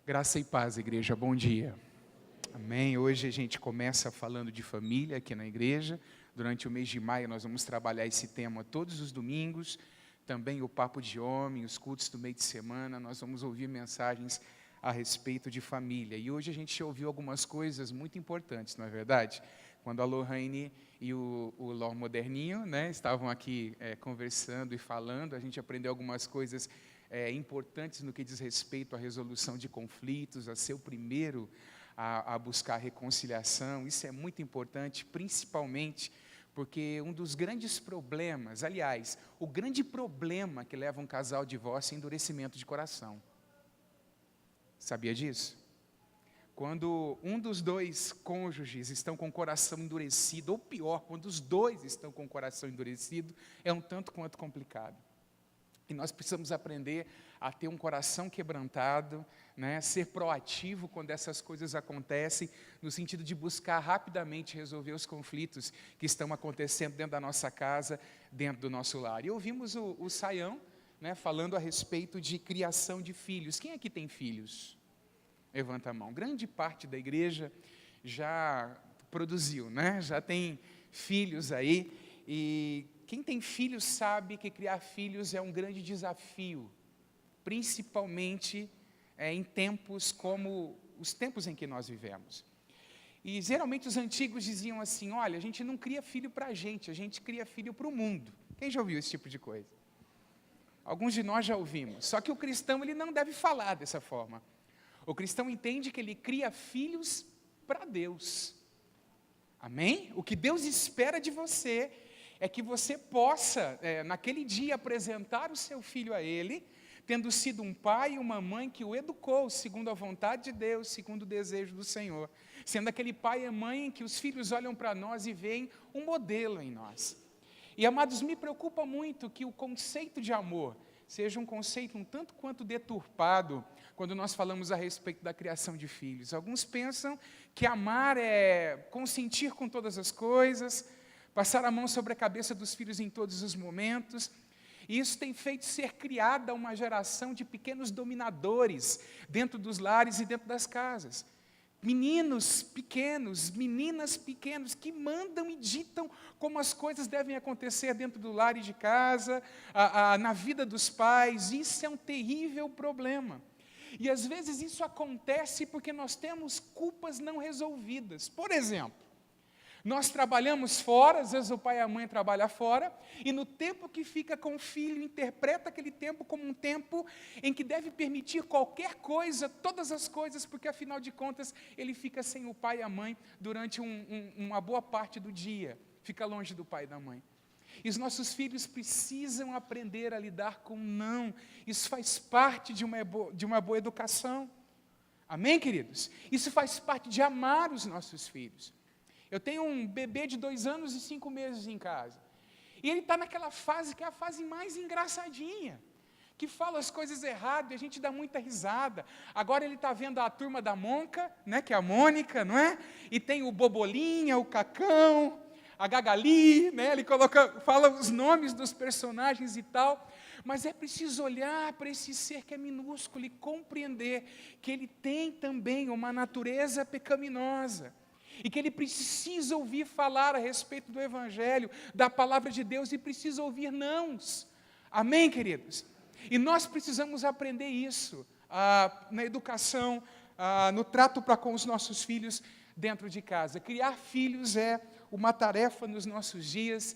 Graça e paz, igreja, bom dia. Amém. Hoje a gente começa falando de família aqui na igreja. Durante o mês de maio nós vamos trabalhar esse tema todos os domingos. Também o Papo de Homem, os cultos do meio de semana. Nós vamos ouvir mensagens a respeito de família. E hoje a gente ouviu algumas coisas muito importantes, não é verdade? Quando a Lohane e o Ló Moderninho, estavam aqui conversando e falando, a gente aprendeu algumas coisas importantes no que diz respeito à resolução de conflitos, a ser o primeiro a buscar reconciliação. Isso é muito importante, principalmente porque um dos grandes problemas, aliás, o grande problema que leva um casal ao divórcio é endurecimento de coração. Sabia disso? Quando um dos dois cônjuges estão com o coração endurecido, ou pior, quando os dois estão com o coração endurecido, é um tanto quanto complicado. E nós precisamos aprender a ter um coração quebrantado, ser proativo quando essas coisas acontecem, no sentido de buscar rapidamente resolver os conflitos que estão acontecendo dentro da nossa casa, dentro do nosso lar. E ouvimos o Saião, falando a respeito de criação de filhos. Quem aqui tem filhos? Levanta a mão. Grande parte da igreja já produziu, já tem filhos aí. E quem tem filhos sabe que criar filhos é um grande desafio, principalmente em tempos como os tempos em que nós vivemos. E geralmente os antigos diziam assim: olha, a gente não cria filho para a gente cria filho para o mundo. Quem já ouviu esse tipo de coisa? Alguns de nós já ouvimos. Só que o cristão ele não deve falar dessa forma. O cristão entende que ele cria filhos para Deus. Amém? O que Deus espera de você é que você possa, naquele dia, apresentar o seu filho a Ele, tendo sido um pai e uma mãe que o educou segundo a vontade de Deus, segundo o desejo do Senhor. Sendo aquele pai e mãe em que os filhos olham para nós e veem um modelo em nós. E, amados, me preocupa muito que o conceito de amor seja um conceito um tanto quanto deturpado quando nós falamos a respeito da criação de filhos. Alguns pensam que amar é consentir com todas as coisas, passar a mão sobre a cabeça dos filhos em todos os momentos. E isso tem feito ser criada uma geração de pequenos dominadores dentro dos lares e dentro das casas. Meninos pequenos, meninas pequenas, que mandam e ditam como as coisas devem acontecer dentro do lar e de casa, na vida dos pais. Isso é um terrível problema. E às vezes isso acontece porque nós temos culpas não resolvidas. Por exemplo, nós trabalhamos fora, às vezes o pai e a mãe trabalham fora, e no tempo que fica com o filho, interpreta aquele tempo como um tempo em que deve permitir qualquer coisa, todas as coisas, porque afinal de contas, ele fica sem o pai e a mãe durante uma boa parte do dia, fica longe do pai e da mãe. E os nossos filhos precisam aprender a lidar com não, isso faz parte de uma boa educação. Amém, queridos? Isso faz parte de amar os nossos filhos. Eu tenho um bebê de 2 anos e 5 meses em casa. E ele está naquela fase que é a fase mais engraçadinha, que fala as coisas erradas e a gente dá muita risada. Agora ele está vendo a turma da Monca, que é a Mônica, não é? E tem o Bobolinha, o Cacão, a Gagali, ele fala os nomes dos personagens e tal. Mas é preciso olhar para esse ser que é minúsculo e compreender que ele tem também uma natureza pecaminosa. E que ele precisa ouvir falar a respeito do Evangelho, da Palavra de Deus, e precisa ouvir nãos. Amém, queridos? E nós precisamos aprender isso na educação, no trato para com os nossos filhos dentro de casa. Criar filhos é uma tarefa nos nossos dias,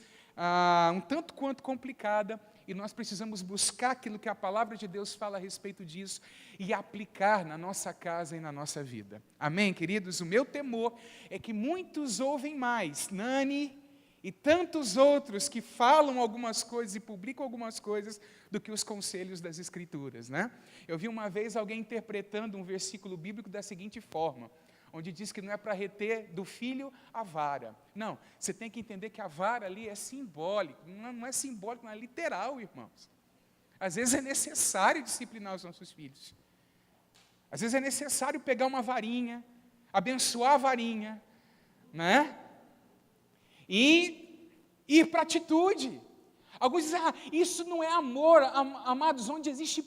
um tanto quanto complicada, e nós precisamos buscar aquilo que a Palavra de Deus fala a respeito disso e aplicar na nossa casa e na nossa vida. Amém, queridos? O meu temor é que muitos ouvem mais, Nani e tantos outros que falam algumas coisas e publicam algumas coisas do que os conselhos das Escrituras, Eu vi uma vez alguém interpretando um versículo bíblico da seguinte forma, onde diz que não é para reter do filho a vara. Não, você tem que entender que a vara ali é simbólico, não é simbólico, não é literal, irmãos. Às vezes é necessário disciplinar os nossos filhos. Às vezes é necessário pegar uma varinha, abençoar a varinha, E ir para a atitude. Alguns dizem, isso não é amor, amados, onde existe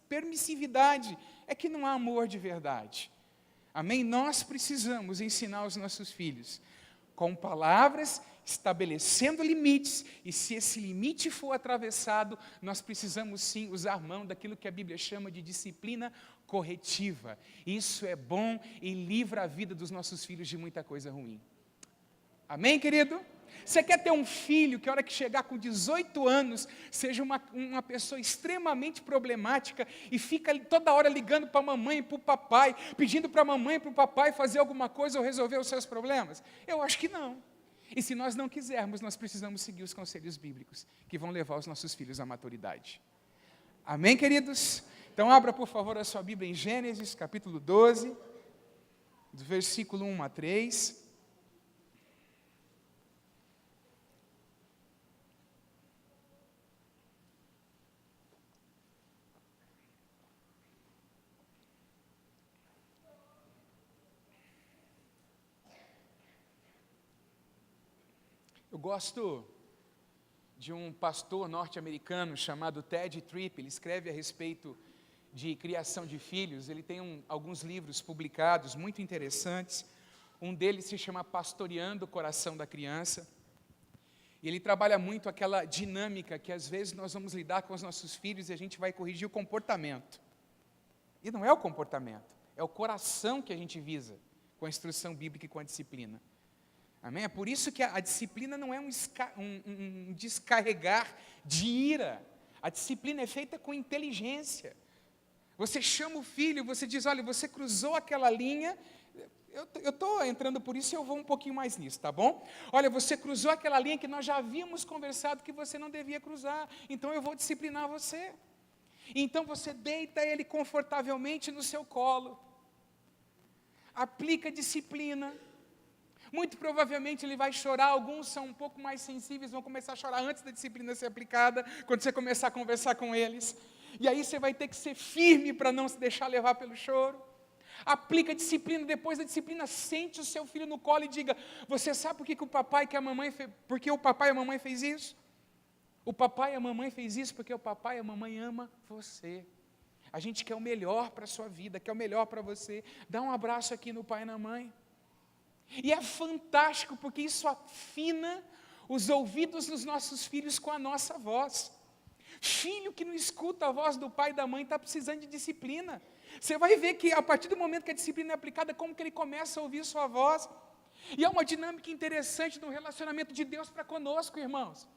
permissividade, é que não há amor de verdade. Amém? Nós precisamos ensinar os nossos filhos com palavras, estabelecendo limites, e se esse limite for atravessado, nós precisamos sim usar mão daquilo que a Bíblia chama de disciplina corretiva. Isso é bom e livra a vida dos nossos filhos de muita coisa ruim. Amém, querido? Você quer ter um filho que a hora que chegar com 18 anos, seja uma pessoa extremamente problemática e fica toda hora ligando para a mamãe e para o papai, pedindo para a mamãe e para o papai fazer alguma coisa ou resolver os seus problemas? Eu acho que não. E se nós não quisermos, nós precisamos seguir os conselhos bíblicos, que vão levar os nossos filhos à maturidade. Amém, queridos? Então abra, por favor, a sua Bíblia em Gênesis, capítulo 12, do versículo 1 a 3. Eu gosto de um pastor norte-americano chamado Ted Tripp. Ele escreve a respeito de criação de filhos. Ele tem alguns livros publicados muito interessantes. Um deles se chama Pastoreando o Coração da Criança. E ele trabalha muito aquela dinâmica que às vezes nós vamos lidar com os nossos filhos e a gente vai corrigir o comportamento. E não é o comportamento, é o coração que a gente visa com a instrução bíblica e com a disciplina. Amém? É por isso que a disciplina não é um descarregar de ira. A disciplina é feita com inteligência. Você chama o filho, você diz, olha, você cruzou aquela linha, eu estou entrando por isso e eu vou um pouquinho mais nisso, tá bom? Olha, você cruzou aquela linha que nós já havíamos conversado que você não devia cruzar, então eu vou disciplinar você. Então você deita ele confortavelmente no seu colo, aplica disciplina. Muito provavelmente ele vai chorar, alguns são um pouco mais sensíveis, vão começar a chorar antes da disciplina ser aplicada, quando você começar a conversar com eles. E aí você vai ter que ser firme para não se deixar levar pelo choro. Aplica a disciplina, depois da disciplina, sente o seu filho no colo e diga, você sabe por que o papai e a mamãe porque o papai e a mamãe fez isso? O papai e a mamãe fez isso porque o papai e a mamãe ama você. A gente quer o melhor para a sua vida, quer o melhor para você. Dá um abraço aqui no pai e na mãe. E é fantástico, porque isso afina os ouvidos dos nossos filhos com a nossa voz. Filho que não escuta a voz do pai e da mãe está precisando de disciplina. Você vai ver que a partir do momento que a disciplina é aplicada, como que ele começa a ouvir sua voz. E é uma dinâmica interessante no relacionamento de Deus para conosco, irmãos.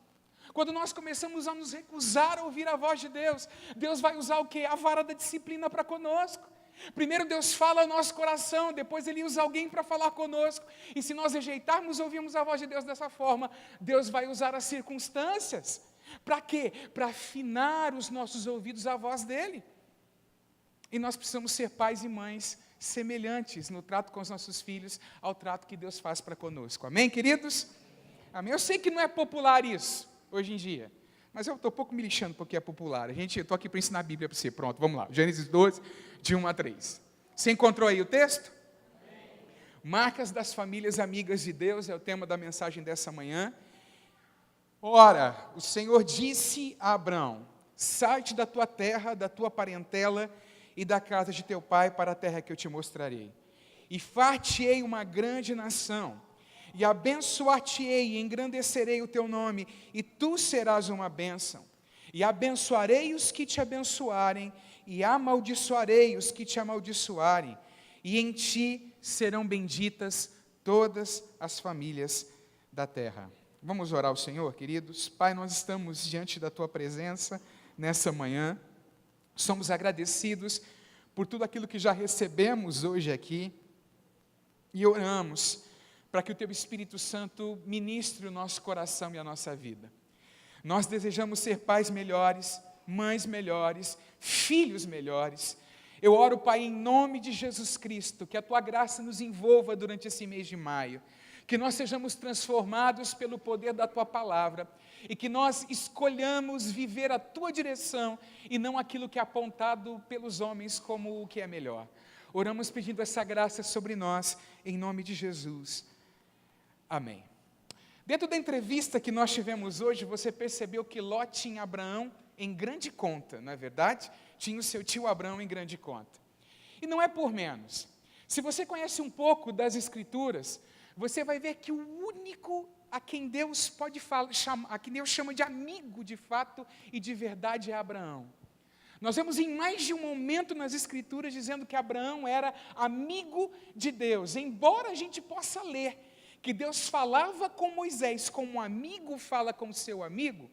Quando nós começamos a nos recusar a ouvir a voz de Deus, Deus vai usar o quê? A vara da disciplina para conosco. Primeiro Deus fala ao nosso coração, depois Ele usa alguém para falar conosco. E se nós rejeitarmos, ouvirmos a voz de Deus dessa forma, Deus vai usar as circunstâncias. Para quê? Para afinar os nossos ouvidos à voz dEle. E nós precisamos ser pais e mães semelhantes no trato com os nossos filhos ao trato que Deus faz para conosco. Amém, queridos? Amém? Eu sei que não é popular isso, hoje em dia. Mas eu estou um pouco me lixando porque é popular. Eu estou aqui para ensinar a Bíblia para você. Pronto, vamos lá. Gênesis 12, de 1 a 3. Você encontrou aí o texto? Marcas das famílias amigas de Deus é o tema da mensagem dessa manhã. Ora, o Senhor disse a Abrão, sai-te da tua terra, da tua parentela e da casa de teu pai para a terra que eu te mostrarei. E far-te-ei uma grande nação. E abençoar-te-ei e engrandecerei o teu nome, e tu serás uma bênção. E abençoarei os que te abençoarem, e amaldiçoarei os que te amaldiçoarem. E em ti serão benditas todas as famílias da terra. Vamos orar ao Senhor, queridos. Pai, nós estamos diante da tua presença nessa manhã. Somos agradecidos por tudo aquilo que já recebemos hoje aqui. E oramos para que o teu Espírito Santo ministre o nosso coração e a nossa vida. Nós desejamos ser pais melhores, mães melhores, filhos melhores. Eu oro, Pai, em nome de Jesus Cristo, que a tua graça nos envolva durante esse mês de maio, que nós sejamos transformados pelo poder da tua palavra e que nós escolhamos viver a tua direção e não aquilo que é apontado pelos homens como o que é melhor. Oramos pedindo essa graça sobre nós, em nome de Jesus. Amém. Dentro da entrevista que nós tivemos hoje, você percebeu que Ló tinha Abraão em grande conta, não é verdade? Tinha o seu tio Abraão em grande conta. E não é por menos. Se você conhece um pouco das Escrituras, você vai ver que o único a quem Deus pode a quem Deus chama de amigo de fato e de verdade é Abraão. Nós vemos em mais de um momento nas Escrituras dizendo que Abraão era amigo de Deus. Embora a gente possa ler que Deus falava com Moisés como um amigo fala com seu amigo,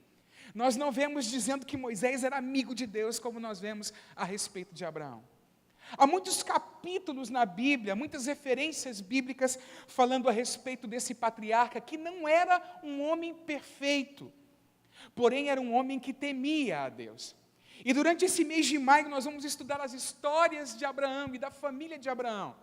nós não vemos dizendo que Moisés era amigo de Deus como nós vemos a respeito de Abraão. Há muitos capítulos na Bíblia, muitas referências bíblicas falando a respeito desse patriarca que não era um homem perfeito, porém era um homem que temia a Deus. E durante esse mês de maio nós vamos estudar as histórias de Abraão e da família de Abraão,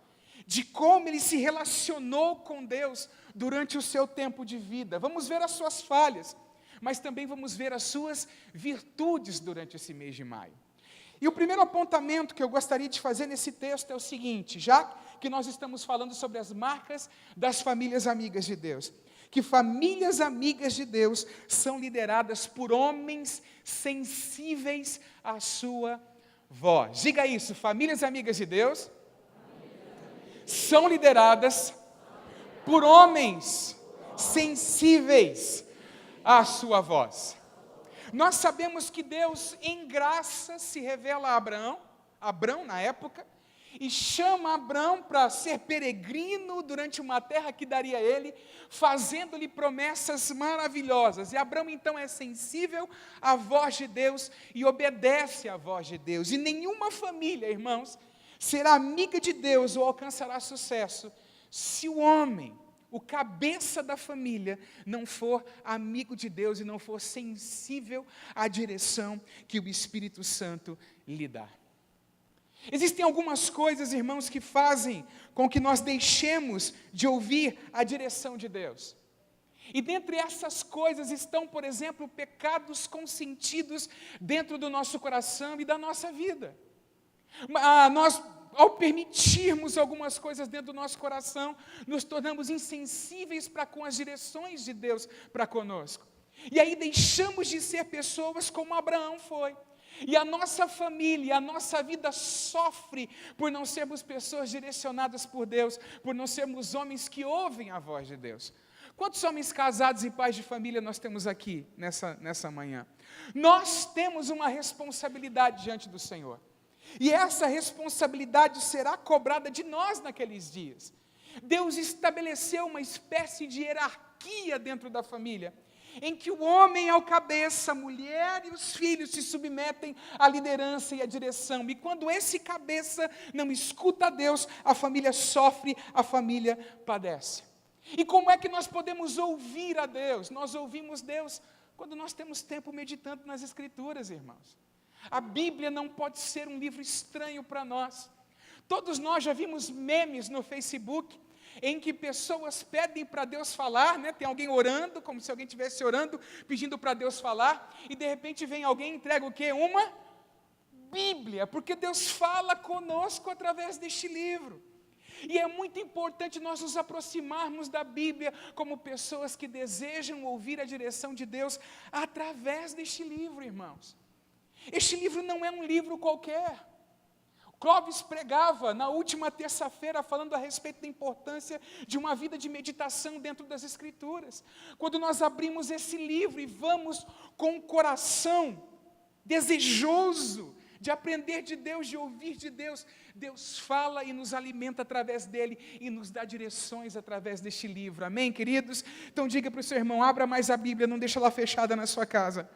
de como ele se relacionou com Deus durante o seu tempo de vida. Vamos ver as suas falhas, mas também vamos ver as suas virtudes durante esse mês de maio. E o primeiro apontamento que eu gostaria de fazer nesse texto é o seguinte, já que nós estamos falando sobre as marcas das famílias amigas de Deus, que famílias amigas de Deus são lideradas por homens sensíveis à sua voz. Diga isso, famílias amigas de Deus são lideradas por homens sensíveis à sua voz. Nós sabemos que Deus, em graça, se revela a Abrão na época, e chama Abrão para ser peregrino durante uma terra que daria a ele, fazendo-lhe promessas maravilhosas. E Abrão então é sensível à voz de Deus e obedece à voz de Deus. E nenhuma família, irmãos, será amiga de Deus ou alcançará sucesso se o homem, o cabeça da família, não for amigo de Deus e não for sensível à direção que o Espírito Santo lhe dá. Existem algumas coisas, irmãos, que fazem com que nós deixemos de ouvir a direção de Deus. E dentre essas coisas estão, por exemplo, pecados consentidos dentro do nosso coração e da nossa vida. Nós, ao permitirmos algumas coisas dentro do nosso coração, nos tornamos insensíveis para com as direções de Deus para conosco. E aí deixamos de ser pessoas como Abraão foi. E a nossa família, a nossa vida sofre por não sermos pessoas direcionadas por Deus, por não sermos homens que ouvem a voz de Deus. Quantos homens casados e pais de família nós temos aqui nessa manhã? Nós temos uma responsabilidade diante do Senhor. E essa responsabilidade será cobrada de nós naqueles dias. Deus estabeleceu uma espécie de hierarquia dentro da família, em que o homem é o cabeça, a mulher e os filhos se submetem à liderança e à direção. E quando esse cabeça não escuta a Deus, a família sofre, a família padece. E como é que nós podemos ouvir a Deus? Nós ouvimos Deus quando nós temos tempo meditando nas Escrituras, irmãos. A Bíblia não pode ser um livro estranho para nós. Todos nós já vimos memes no Facebook, em que pessoas pedem para Deus falar, né? Tem alguém orando, como se alguém estivesse orando, pedindo para Deus falar, e de repente vem alguém e entrega o quê? Uma Bíblia, porque Deus fala conosco através deste livro. E é muito importante nós nos aproximarmos da Bíblia como pessoas que desejam ouvir a direção de Deus através deste livro, irmãos. Este livro não é um livro qualquer. Clóvis pregava na última terça-feira falando a respeito da importância de uma vida de meditação dentro das Escrituras. Quando nós abrimos esse livro e vamos com o coração desejoso de aprender de Deus, de ouvir de Deus, Deus fala e nos alimenta através dele e nos dá direções através deste livro. Amém, queridos? Então diga para o seu irmão, abra mais a Bíblia, não deixa ela fechada na sua casa.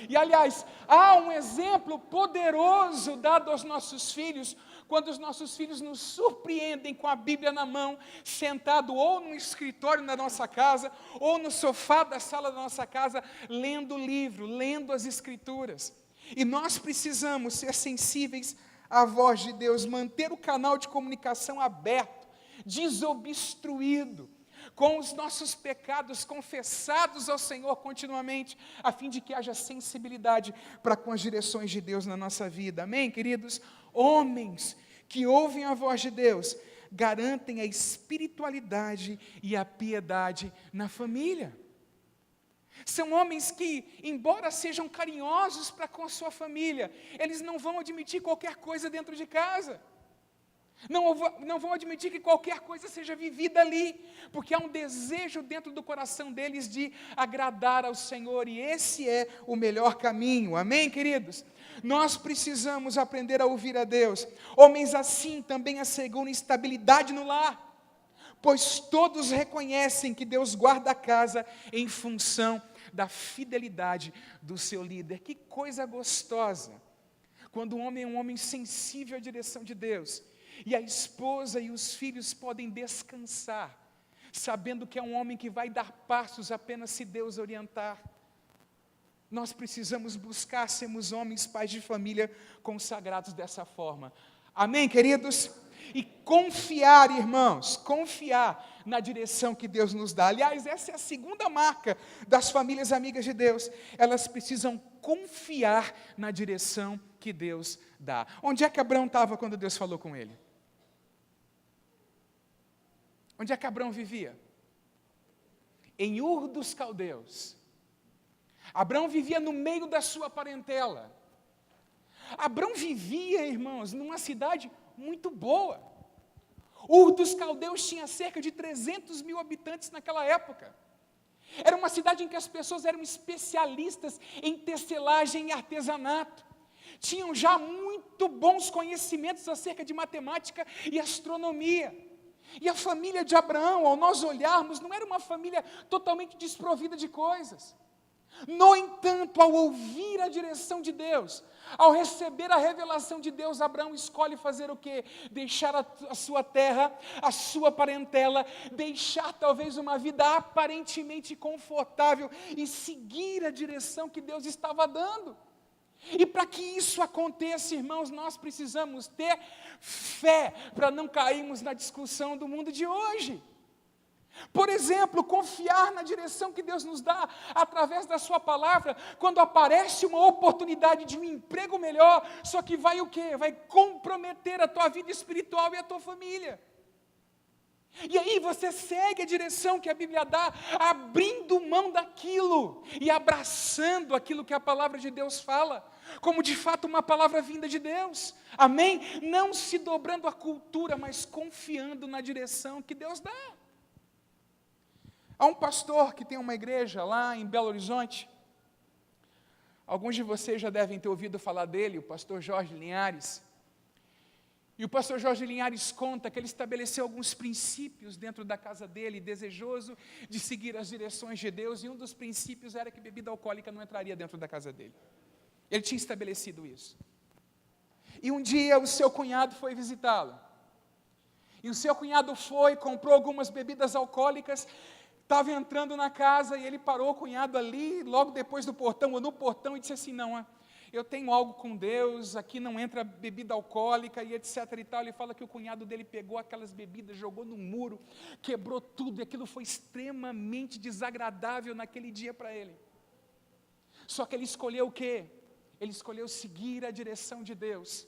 E aliás, há um exemplo poderoso dado aos nossos filhos, quando os nossos filhos nos surpreendem com a Bíblia na mão, sentado ou no escritório da nossa casa, ou no sofá da sala da nossa casa, lendo o livro, lendo as Escrituras. E nós precisamos ser sensíveis à voz de Deus, manter o canal de comunicação aberto, desobstruído, com os nossos pecados confessados ao Senhor continuamente, a fim de que haja sensibilidade para com as direções de Deus na nossa vida. Amém, queridos? Homens que ouvem a voz de Deus garantem a espiritualidade e a piedade na família. São homens que, embora sejam carinhosos para com a sua família, eles não vão admitir qualquer coisa dentro de casa. Não vão admitir que qualquer coisa seja vivida ali, porque há um desejo dentro do coração deles de agradar ao Senhor, e esse é o melhor caminho. Amém, queridos? Nós precisamos aprender a ouvir a Deus. Homens assim também asseguram estabilidade no lar, pois todos reconhecem que Deus guarda a casa em função da fidelidade do seu líder. Que coisa gostosa, quando o homem é um homem sensível à direção de Deus, e a esposa e os filhos podem descansar, sabendo que é um homem que vai dar passos apenas se Deus orientar. Nós precisamos buscar sermos homens, pais de família, consagrados dessa forma. Amém, queridos? E confiar, irmãos, confiar na direção que Deus nos dá. Aliás, essa é a segunda marca das famílias amigas de Deus. Elas precisam confiar na direção que Deus dá. Onde é que Abraão estava quando Deus falou com ele? Onde é que Abraão vivia? Em Ur dos Caldeus. Abraão vivia no meio da sua parentela. Abraão vivia, irmãos, numa cidade muito boa. Ur dos Caldeus tinha cerca de 300 mil habitantes naquela época. Era uma cidade em que as pessoas eram especialistas em tecelagem e artesanato. Tinham já muito bons conhecimentos acerca de matemática e astronomia. E a família de Abraão, ao nós olharmos, não era uma família totalmente desprovida de coisas. No entanto, ao ouvir a direção de Deus, ao receber a revelação de Deus, Abraão escolhe fazer o quê? Deixar a sua terra, a sua parentela, deixar talvez uma vida aparentemente confortável e seguir a direção que Deus estava dando. E para que isso aconteça, irmãos, nós precisamos ter fé para não cairmos na discussão do mundo de hoje. Por exemplo, confiar na direção que Deus nos dá através da sua palavra, quando aparece uma oportunidade de um emprego melhor, só que vai o quê? Vai comprometer a tua vida espiritual e a tua família. E aí você segue a direção que a Bíblia dá, abrindo mão daquilo e abraçando aquilo que a palavra de Deus fala, como de fato uma palavra vinda de Deus. Amém? Não se dobrando à cultura, mas confiando na direção que Deus dá. Há um pastor que tem uma igreja lá em Belo Horizonte. Alguns de vocês já devem ter ouvido falar dele, o pastor Jorge Linhares. E o pastor Jorge Linhares conta que ele estabeleceu alguns princípios dentro da casa dele, desejoso de seguir as direções de Deus, e um dos princípios era que bebida alcoólica não entraria dentro da casa dele. Ele tinha estabelecido isso. E um dia o seu cunhado foi visitá-lo. E o seu cunhado foi, comprou algumas bebidas alcoólicas, estava entrando na casa e ele parou o cunhado ali, logo depois do portão, ou no portão, e disse assim, não, eu tenho algo com Deus, aqui não entra bebida alcoólica e etc e tal. Ele fala que o cunhado dele pegou aquelas bebidas, jogou no muro, quebrou tudo, e aquilo foi extremamente desagradável naquele dia para ele. Só que ele escolheu o quê? Ele escolheu seguir a direção de Deus.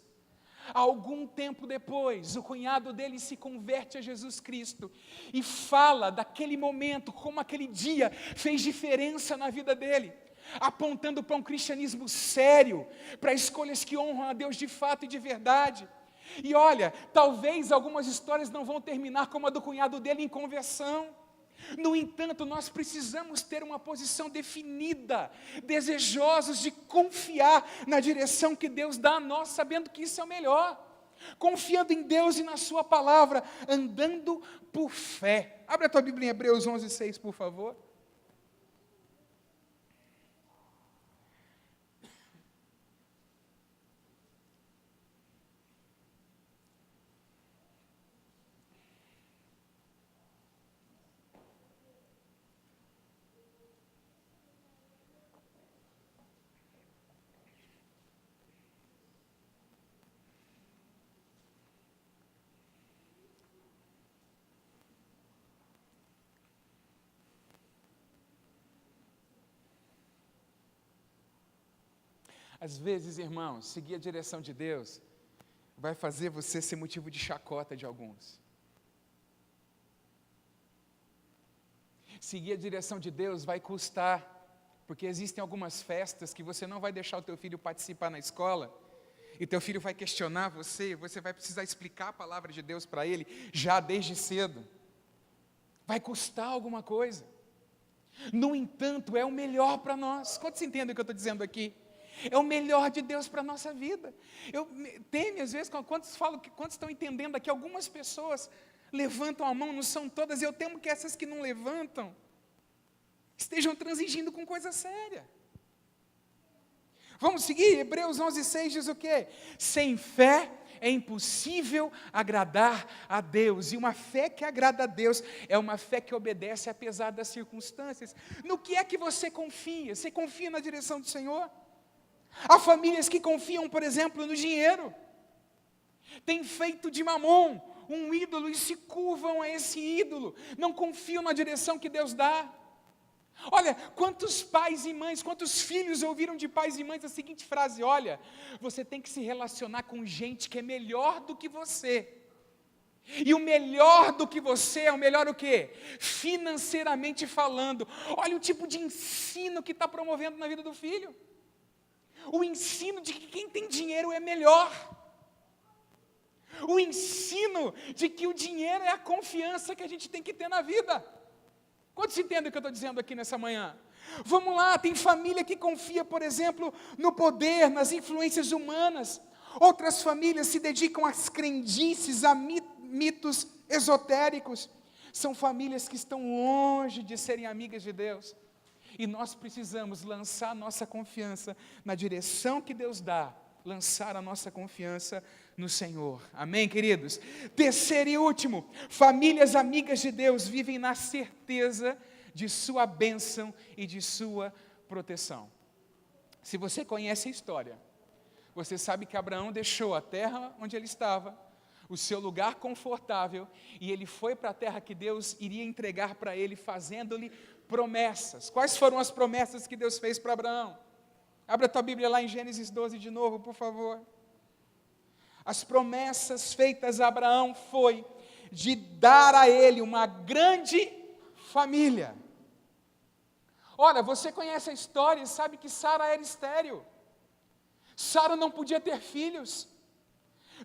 Algum tempo depois, o cunhado dele se converte a Jesus Cristo e fala daquele momento, como aquele dia fez diferença na vida dele, apontando para um cristianismo sério, para escolhas que honram a Deus de fato e de verdade. E olha, talvez algumas histórias não vão terminar como a do cunhado dele em conversão. No entanto, nós precisamos ter uma posição definida, desejosos de confiar na direção que Deus dá a nós, sabendo que isso é o melhor, confiando em Deus e na sua palavra, andando por fé. Abre a tua Bíblia em Hebreus 11:6, por favor. Às vezes, irmãos, seguir a direção de Deus vai fazer você ser motivo de chacota de alguns. Seguir a direção de Deus vai custar, porque existem algumas festas que você não vai deixar o teu filho participar na escola, e teu filho vai questionar você vai precisar explicar a palavra de Deus para ele, já desde cedo. Vai custar alguma coisa. No entanto, é o melhor para nós. Quantos entendem o que eu estou dizendo aqui? É o melhor de Deus para a nossa vida. Eu temo, às vezes, quantos estão entendendo aqui, algumas pessoas levantam a mão, não são todas, eu temo que essas que não levantam, estejam transigindo com coisa séria. Vamos seguir? Hebreus 11:6 diz o quê? Sem fé é impossível agradar a Deus. E uma fé que agrada a Deus é uma fé que obedece apesar das circunstâncias. No que é que você confia? Você confia na direção do Senhor? Há famílias que confiam, por exemplo, no dinheiro. Têm feito de Mamon um ídolo e se curvam a esse ídolo. Não confiam na direção que Deus dá. Olha, quantos pais e mães, quantos filhos ouviram de pais e mães a seguinte frase: olha, você tem que se relacionar com gente que é melhor do que você. E o melhor do que você é o melhor o quê? Financeiramente falando. Olha o tipo de ensino que está promovendo na vida do filho. O ensino de que quem tem dinheiro é melhor. O ensino de que o dinheiro é a confiança que a gente tem que ter na vida. Quantos entendem o que eu estou dizendo aqui nessa manhã? Vamos lá, tem família que confia, por exemplo, no poder, nas influências humanas. Outras famílias se dedicam às crendices, a mitos esotéricos. São famílias que estão longe de serem amigas de Deus. E nós precisamos lançar nossa confiança na direção que Deus dá, lançar a nossa confiança no Senhor. Amém, queridos? Terceiro e último, famílias amigas de Deus vivem na certeza de sua bênção e de sua proteção. Se você conhece a história, você sabe que Abraão deixou a terra onde ele estava, o seu lugar confortável, e ele foi para a terra que Deus iria entregar para ele, fazendo-lhe promessas. Quais foram as promessas que Deus fez para Abraão? Abra a tua Bíblia lá em Gênesis 12 de novo, por favor. As promessas feitas a Abraão foi de dar a ele uma grande família. Ora, você conhece a história e sabe que Sara era estéril. Sara não podia ter filhos.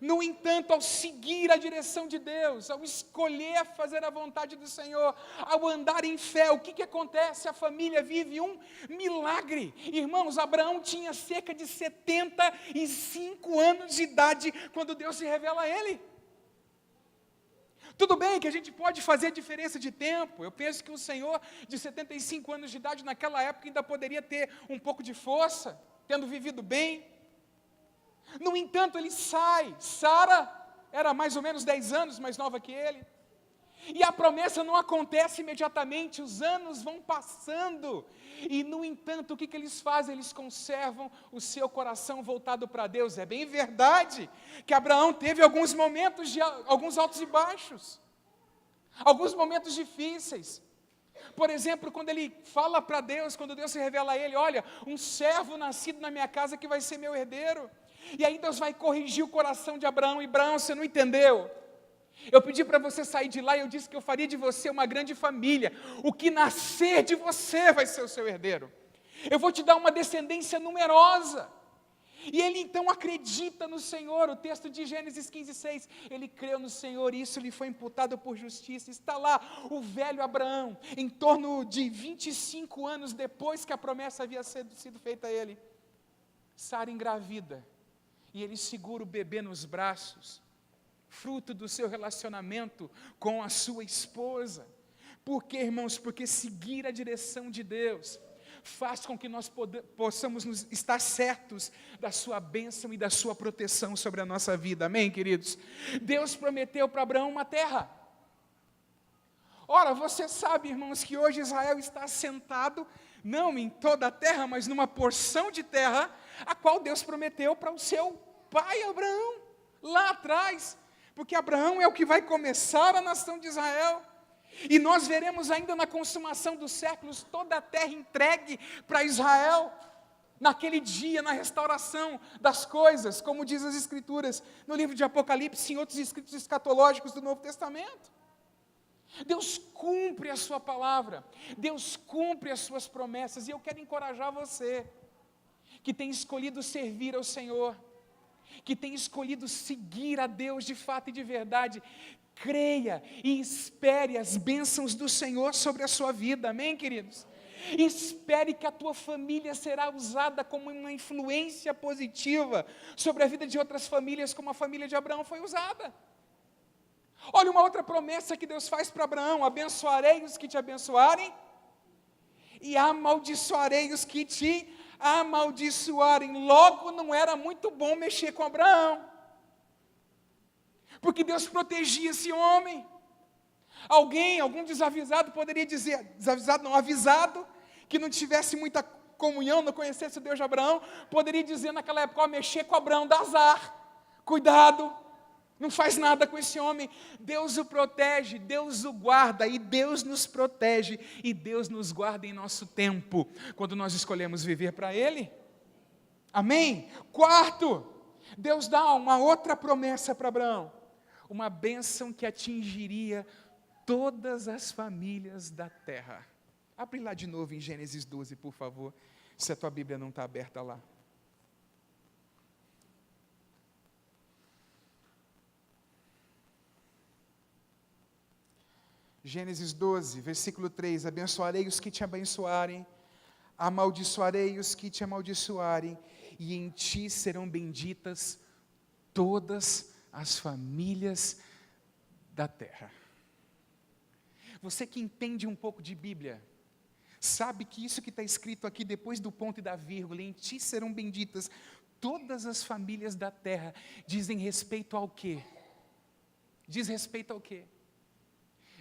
No entanto, ao seguir a direção de Deus, ao escolher fazer a vontade do Senhor, ao andar em fé, o que acontece? A família vive um milagre. Irmãos, Abraão tinha cerca de 75 anos de idade quando Deus se revela a ele. Tudo bem que a gente pode fazer diferença de tempo. Eu penso que um senhor de 75 anos de idade naquela época ainda poderia ter um pouco de força, tendo vivido bem. No entanto, ele sai. Sara era mais ou menos 10 anos mais nova que ele. E a promessa não acontece imediatamente, os anos vão passando. E, no entanto, o que eles fazem? Eles conservam o seu coração voltado para Deus. É bem verdade que Abraão teve alguns momentos, alguns altos e baixos. Alguns momentos difíceis. Por exemplo, quando ele fala para Deus, quando Deus se revela a ele: olha, um servo nascido na minha casa que vai ser meu herdeiro. E aí Deus vai corrigir o coração de Abraão. E Abraão, você não entendeu? Eu pedi para você sair de lá e eu disse que eu faria de você uma grande família. O que nascer de você vai ser o seu herdeiro. Eu vou te dar uma descendência numerosa. E ele então acredita no Senhor. O texto de Gênesis 15:6, ele creu no Senhor e isso lhe foi imputado por justiça. Está lá o velho Abraão, em torno de 25 anos depois que a promessa havia sido feita a ele. Sara engravida. E ele segura o bebê nos braços, fruto do seu relacionamento com a sua esposa. Por quê, irmãos? Porque seguir a direção de Deus faz com que nós possamos estar certos da sua bênção e da sua proteção sobre a nossa vida. Amém, queridos? Deus prometeu para Abraão uma terra. Ora, você sabe, irmãos, que hoje Israel está assentado, não em toda a terra, mas numa porção de terra, a qual Deus prometeu para o seu pai Abraão, lá atrás, porque Abraão é o que vai começar a nação de Israel, e nós veremos ainda na consumação dos séculos, toda a terra entregue para Israel, naquele dia, na restauração das coisas, como diz as Escrituras, no livro de Apocalipse e em outros escritos escatológicos do Novo Testamento. Deus cumpre a sua palavra, Deus cumpre as suas promessas, e eu quero encorajar você, que tem escolhido servir ao Senhor, que tem escolhido seguir a Deus de fato e de verdade, creia e espere as bênçãos do Senhor sobre a sua vida, amém, queridos? Espere que a tua família será usada como uma influência positiva sobre a vida de outras famílias, como a família de Abraão foi usada. Olha uma outra promessa que Deus faz para Abraão: abençoarei os que te abençoarem, e amaldiçoarei os que te amaldiçoarem. Logo, não era muito bom mexer com Abraão, porque Deus protegia esse homem. Algum desavisado poderia dizer, desavisado não, avisado, que não tivesse muita comunhão, não conhecesse o Deus de Abraão, poderia dizer naquela época: mexer com Abraão dá azar, cuidado, não faz nada com esse homem. Deus o protege, Deus o guarda, e Deus nos protege, e Deus nos guarda em nosso tempo, quando nós escolhemos viver para Ele, amém? Quarto, Deus dá uma outra promessa para Abraão, uma bênção que atingiria todas as famílias da terra. Abre lá de novo em Gênesis 12, por favor, se a tua Bíblia não está aberta lá. Gênesis 12, versículo 3, abençoarei os que te abençoarem, amaldiçoarei os que te amaldiçoarem, e em ti serão benditas todas as famílias da terra. Você que entende um pouco de Bíblia, sabe que isso que está escrito aqui depois do ponto e da vírgula, em ti serão benditas todas as famílias da terra, dizem respeito ao quê? Diz respeito ao quê?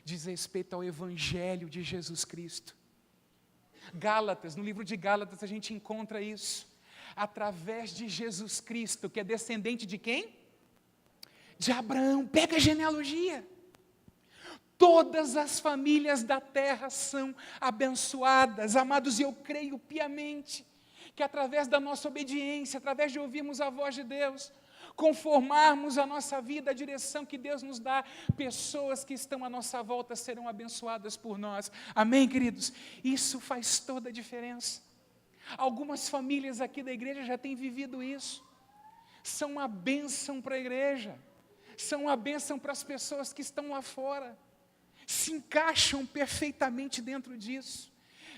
Diz respeito ao Evangelho de Jesus Cristo. Gálatas, no livro de Gálatas a gente encontra isso. Através de Jesus Cristo, que é descendente de quem? De Abraão. Pega a genealogia. Todas as famílias da terra são abençoadas, amados, e eu creio piamente que através da nossa obediência, através de ouvirmos a voz de Deus, conformarmos a nossa vida à direção que Deus nos dá, pessoas que estão à nossa volta serão abençoadas por nós, amém, queridos? Isso faz toda a diferença. Algumas famílias aqui da igreja já têm vivido isso, são uma bênção para a igreja, são uma bênção para as pessoas que estão lá fora, se encaixam perfeitamente dentro disso.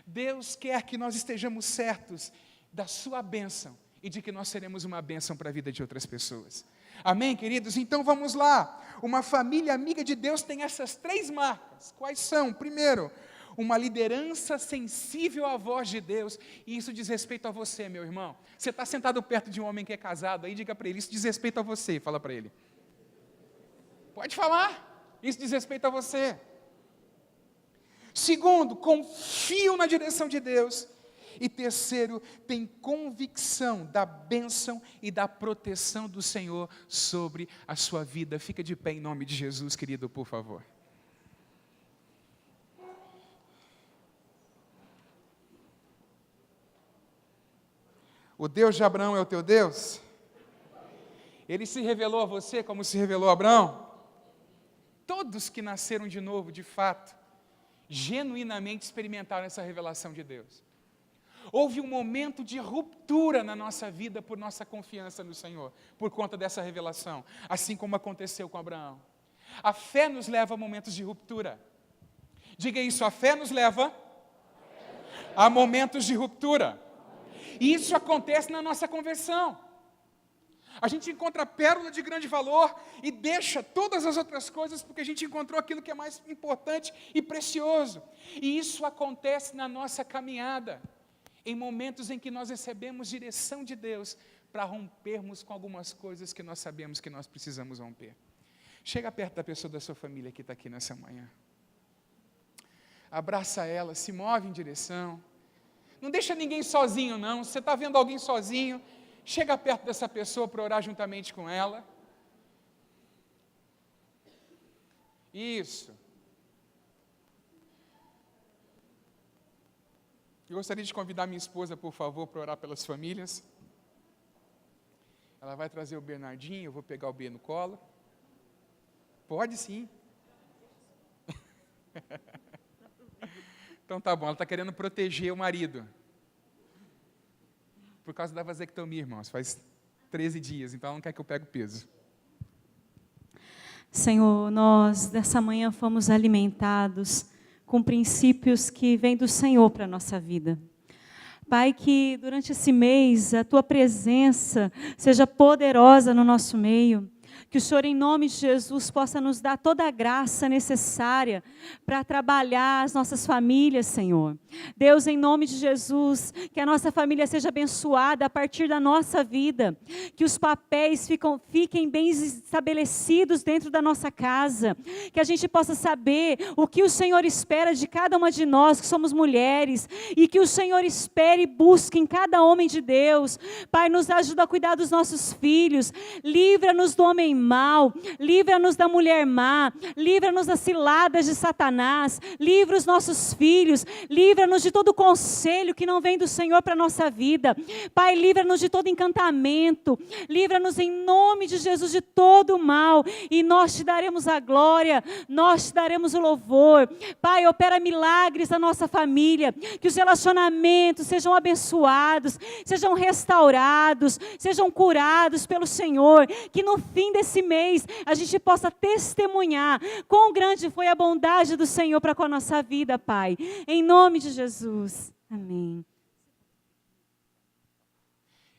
Deus quer que nós estejamos certos da sua bênção e de que nós seremos uma bênção para a vida de outras pessoas, amém, queridos? Então vamos lá. Uma família amiga de Deus tem essas 3 marcas. Quais são? Primeiro, uma liderança sensível à voz de Deus, e isso diz respeito a você, meu irmão. Você está sentado perto de um homem que é casado, aí diga para ele: isso diz respeito a você. Fala para ele. Pode falar, isso diz respeito a você. Segundo, confiam na direção de Deus. E terceiro, tem convicção da bênção e da proteção do Senhor sobre a sua vida. Fica de pé em nome de Jesus, querido, por favor. O Deus de Abraão é o teu Deus? Ele se revelou a você como se revelou a Abraão? Todos que nasceram de novo, de fato, genuinamente experimentaram essa revelação de Deus. Houve um momento de ruptura na nossa vida por nossa confiança no Senhor, por conta dessa revelação, assim como aconteceu com Abraão. A fé nos leva a momentos de ruptura. Diga isso: a fé nos leva a momentos de ruptura. E isso acontece na nossa conversão. A gente encontra pérola de grande valor e deixa todas as outras coisas porque a gente encontrou aquilo que é mais importante e precioso. E isso acontece na nossa caminhada, em momentos em que nós recebemos direção de Deus para rompermos com algumas coisas que nós sabemos que nós precisamos romper. Chega perto da pessoa da sua família que está aqui nessa manhã. Abraça ela, se move em direção. Não deixa ninguém sozinho, não. Se você está vendo alguém sozinho, chega perto dessa pessoa para orar juntamente com ela. Isso. Eu gostaria de convidar minha esposa, por favor, para orar pelas famílias. Ela vai trazer o Bernardinho, eu vou pegar o B no colo. Pode sim. Então tá bom, ela está querendo proteger o marido. Por causa da vasectomia, irmãos. Faz 13 dias, então ela não quer que eu pegue o peso. Senhor, nós dessa manhã fomos alimentados com princípios que vêm do Senhor para a nossa vida. Pai, que durante esse mês a Tua presença seja poderosa no nosso meio. Que o Senhor, em nome de Jesus, possa nos dar toda a graça necessária para trabalhar as nossas famílias, Senhor. Deus, em nome de Jesus, que a nossa família seja abençoada a partir da nossa vida. Que os papéis fiquem bem estabelecidos dentro da nossa casa. Que a gente possa saber o que o Senhor espera de cada uma de nós, que somos mulheres. E que o Senhor espere e busque em cada homem de Deus. Pai, nos ajuda a cuidar dos nossos filhos. Livra-nos do homem mal, livra-nos da mulher má, livra-nos das ciladas de Satanás, livra os nossos filhos, livra-nos de todo conselho que não vem do Senhor para a nossa vida. Pai, livra-nos de todo encantamento, livra-nos em nome de Jesus de todo o mal, e nós te daremos a glória, nós te daremos o louvor. Pai, opera milagres na nossa família, que os relacionamentos sejam abençoados, sejam restaurados, sejam curados pelo Senhor, que no fim desse mês a gente possa testemunhar quão grande foi a bondade do Senhor para com a nossa vida, Pai. Em nome de Jesus. Amém.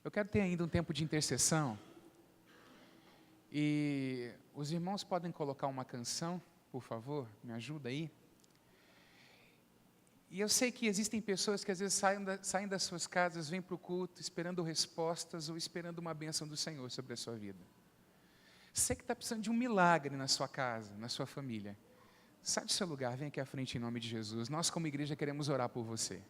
Eu quero ter ainda um tempo de intercessão. E os irmãos podem colocar uma canção, por favor? Me ajuda aí. E eu sei que existem pessoas que às vezes saem das suas casas, vêm para o culto esperando respostas ou esperando uma bênção do Senhor sobre a sua vida. Você que está precisando de um milagre na sua casa, na sua família, sai do seu lugar, vem aqui à frente em nome de Jesus. Nós como igreja queremos orar por você.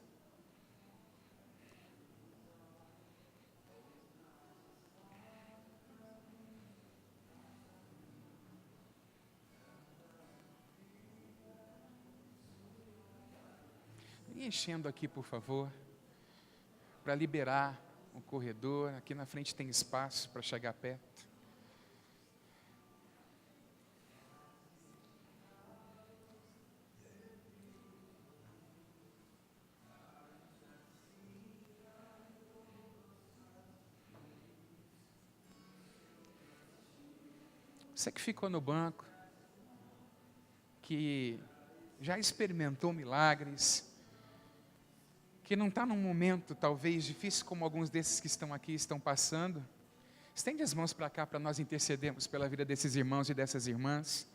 E enchendo aqui, por favor, para liberar o corredor. Aqui na frente tem espaço para chegar perto. Você que ficou no banco, que já experimentou milagres, que não está num momento talvez difícil como alguns desses que estão aqui estão passando, estende as mãos para cá para nós intercedermos pela vida desses irmãos e dessas irmãs,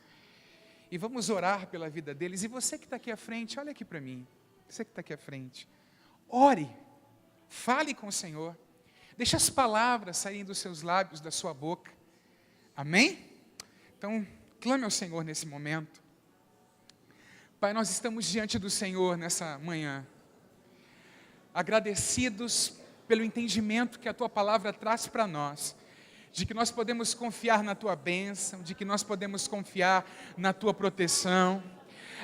e vamos orar pela vida deles. E você que está aqui à frente, olha aqui para mim, você que está aqui à frente, ore, fale com o Senhor, deixe as palavras saírem dos seus lábios, da sua boca, amém? Então, clame ao Senhor nesse momento. Pai, nós estamos diante do Senhor nessa manhã, agradecidos pelo entendimento que a Tua palavra traz para nós, de que nós podemos confiar na Tua bênção, de que nós podemos confiar na Tua proteção.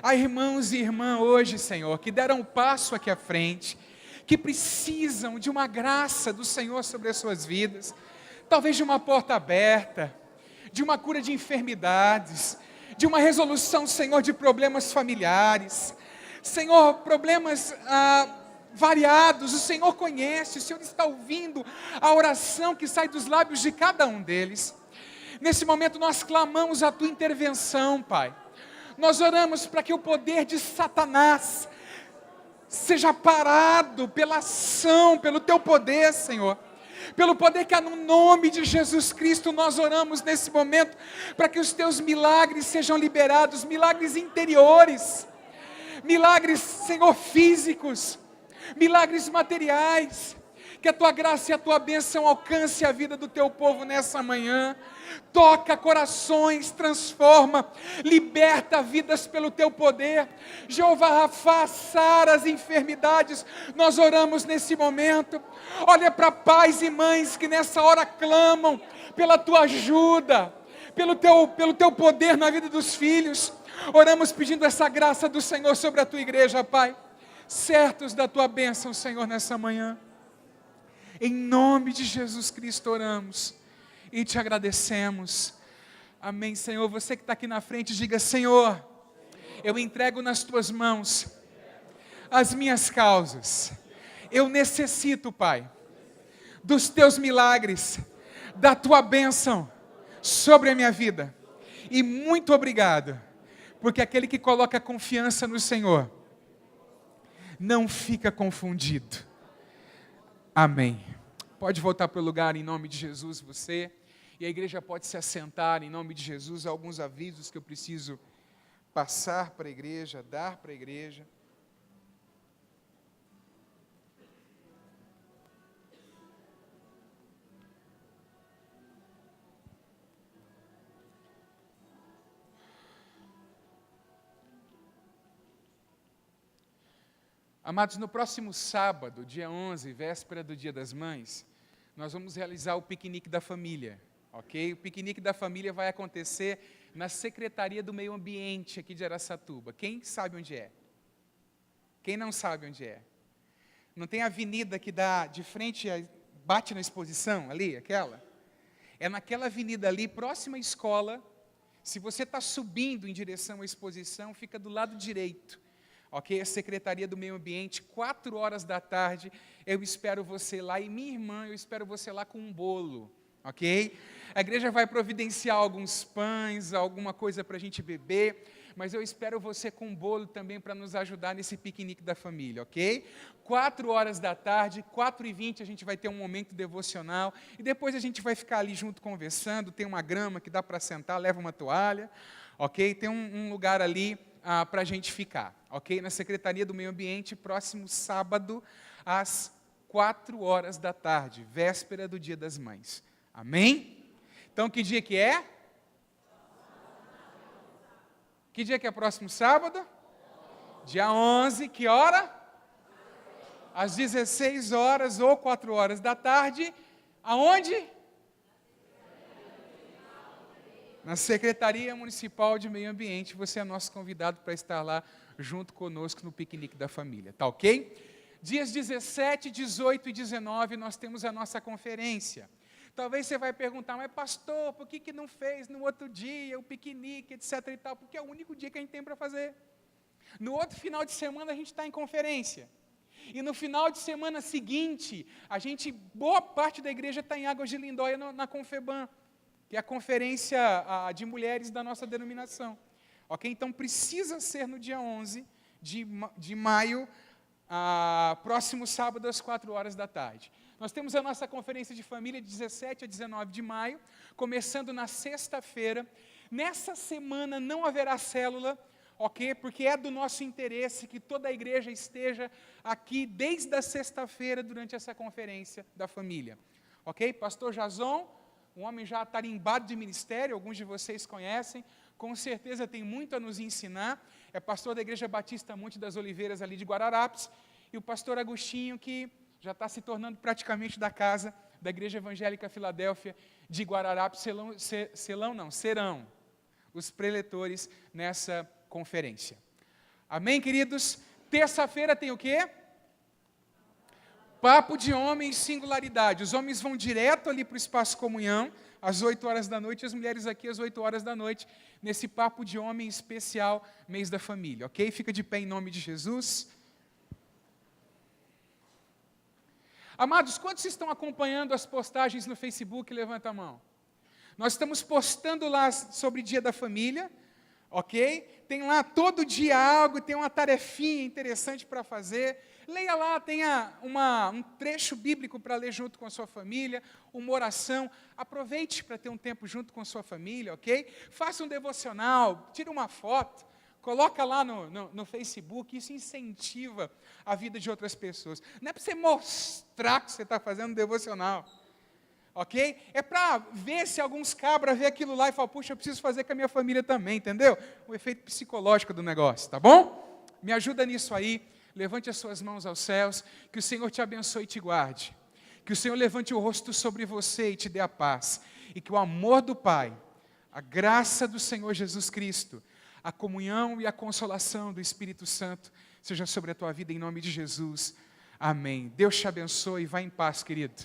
Há irmãos e irmãs hoje, Senhor, que deram um passo aqui à frente, que precisam de uma graça do Senhor sobre as suas vidas, talvez de uma porta aberta, de uma cura de enfermidades, de uma resolução, Senhor, de problemas familiares, Senhor, problemas variados. O Senhor conhece, o Senhor está ouvindo a oração que sai dos lábios de cada um deles. Nesse momento nós clamamos a Tua intervenção, Pai. Nós oramos para que o poder de Satanás seja parado pela ação, pelo Teu poder, Senhor. Pelo poder que há no nome de Jesus Cristo, nós oramos nesse momento, para que os Teus milagres sejam liberados, milagres interiores, milagres, Senhor, físicos, milagres materiais, que a Tua graça e a Tua bênção alcance a vida do Teu povo nessa manhã. Toca corações, transforma, liberta vidas pelo Teu poder. Jeová Rafá, sara as enfermidades. Nós oramos nesse momento. Olha para pais e mães que nessa hora clamam pela Tua ajuda, pelo teu poder na vida dos filhos. Oramos pedindo essa graça do Senhor sobre a Tua igreja, Pai, certos da Tua bênção, Senhor, nessa manhã. Em nome de Jesus Cristo oramos e Te agradecemos. Amém, Senhor. Você que está aqui na frente, diga: Senhor, Eu entrego nas tuas mãos as minhas causas. Eu necessito, Pai, dos teus milagres, da tua bênção sobre a minha vida. E muito obrigado, porque aquele que coloca confiança no Senhor não fica confundido. Amém. Pode voltar para o lugar em nome de Jesus, você. E a igreja pode se assentar em nome de Jesus. Há alguns avisos que eu preciso passar para a igreja, dar para a igreja. Amados, no próximo sábado, dia 11, véspera do Dia das Mães, nós vamos realizar o piquenique da família, ok? O piquenique da família vai acontecer na Secretaria do Meio Ambiente aqui de Araçatuba. Quem sabe onde é? Quem não sabe onde é? Não tem a avenida que dá de frente, bate na exposição ali, aquela? É naquela avenida ali, próxima à escola. Se você está subindo em direção à exposição, fica do lado direito. Ok? A Secretaria do Meio Ambiente, 16h. Eu espero você lá. E minha irmã, eu espero você lá com um bolo. Ok? A igreja vai providenciar alguns pães, alguma coisa para a gente beber. Mas eu espero você com um bolo também para nos ajudar nesse piquenique da família. Ok? 16h, 4h20 a gente vai ter um momento devocional. E depois a gente vai ficar ali junto conversando. Tem uma grama que dá para sentar, leva uma toalha. Ok? Tem um lugar ali para a gente ficar, ok? Na Secretaria do Meio Ambiente, próximo sábado, às 16h, véspera do Dia das Mães. Amém? Então, que dia que é? Que dia que é próximo sábado? Dia 11, que hora? Às 16h ou 16h. Aonde? Na Secretaria Municipal de Meio Ambiente, você é nosso convidado para estar lá junto conosco no piquenique da família, tá ok? Dias 17, 18 e 19 nós temos a nossa conferência. Talvez você vai perguntar, mas pastor, por que não fez no outro dia o piquenique, etc e tal? Porque é o único dia que a gente tem para fazer. No outro final de semana a gente está em conferência. E no final de semana seguinte, boa parte da igreja está em Águas de Lindóia na Confeban, que é a conferência de mulheres da nossa denominação. Ok? Então, precisa ser no dia 11 de maio, próximo sábado, às 16h. Nós temos a nossa conferência de família de 17 a 19 de maio, começando na sexta-feira. Nessa semana não haverá célula, ok? Porque é do nosso interesse que toda a igreja esteja aqui desde a sexta-feira durante essa conferência da família. Ok? Pastor Jason, um homem já tarimbado de ministério, alguns de vocês conhecem, com certeza tem muito a nos ensinar, é pastor da Igreja Batista Monte das Oliveiras, ali de Guararapes, e o pastor Agostinho, que já está se tornando praticamente da casa da Igreja Evangélica Filadélfia de Guararapes, serão os preletores nessa conferência. Amém, queridos? Terça-feira tem o quê? Papo de homem e singularidade. Os homens vão direto ali para o espaço comunhão, às 20h, e as mulheres aqui às 20h, nesse papo de homem especial, mês da família, ok? Fica de pé em nome de Jesus. Amados, quantos estão acompanhando as postagens no Facebook? Levanta a mão. Nós estamos postando lá sobre Dia da Família, ok? Tem lá todo dia algo, tem uma tarefinha interessante para fazer. Leia lá, tenha um trecho bíblico para ler junto com a sua família, uma oração. Aproveite para ter um tempo junto com a sua família, ok? Faça um devocional, tira uma foto, coloca lá no Facebook, isso incentiva a vida de outras pessoas. Não é para você mostrar que você está fazendo um devocional, ok? É para ver se alguns cabras vê aquilo lá e falam, puxa, eu preciso fazer com a minha família também, entendeu? O efeito psicológico do negócio, tá bom? Me ajuda nisso aí. Levante as suas mãos aos céus, que o Senhor te abençoe e te guarde. Que o Senhor levante o rosto sobre você e te dê a paz. E que o amor do Pai, a graça do Senhor Jesus Cristo, a comunhão e a consolação do Espírito Santo seja sobre a tua vida em nome de Jesus. Amém. Deus te abençoe e vá em paz, querido.